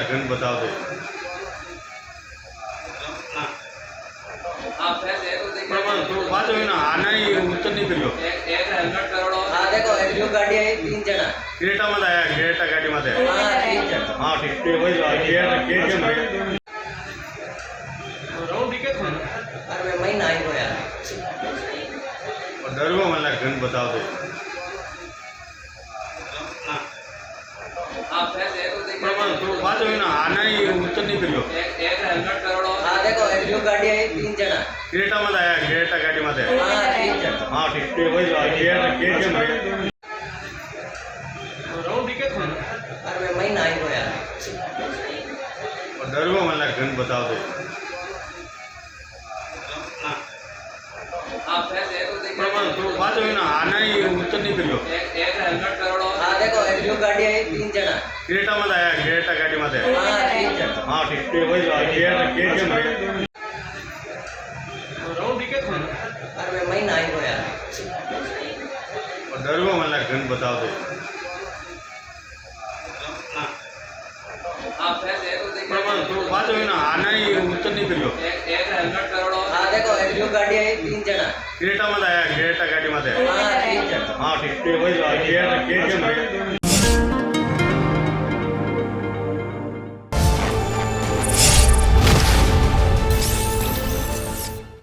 gun बताओ दे तो बात हुई ना आना ही उत्तर नहीं करियो हाँ देखो एक जो गाड़ी आई 3 जना क्रेटा मत आया क्रेटा गाड़ी मत आया हाँ 3 जना हाँ ठीक है वही केटीएम है अरे मैं महीना आई हो यार और डरगो मतलब गन बताओ दे तो बात हुई ना आना ही उत्तर नहीं करियो हाँ देखो एक जो गाड़ी आई 3 जना क्रेटा मत आया क्रेटा गाड़ी मत आया हाँ 3 जना हाँ ठीक है वही केटीएम है अरे मैं महीना आई हो यार और डरगो मतलब गन बताओ दे तो बात हुई ना आना ही उत्तर नहीं करियो हाँ देखो एक जो गाड़ी आई 3 जना क्रेटा मत आया क्रेटा गाड़ी मत आया हाँ 3 जना हाँ ठीक है वही केटीएम है अरे मैं महीना आई हो यार और डरगो मतलब गन बताओ दे तो बात हुई ना आना ही उत्तर नहीं करियो हाँ देखो एक जो गाड़ी आई 3 जना क्रेटा मत आया क्रेटा गाड़ी मत आया हाँ 3 जना हाँ ठीक है वही केटीएम है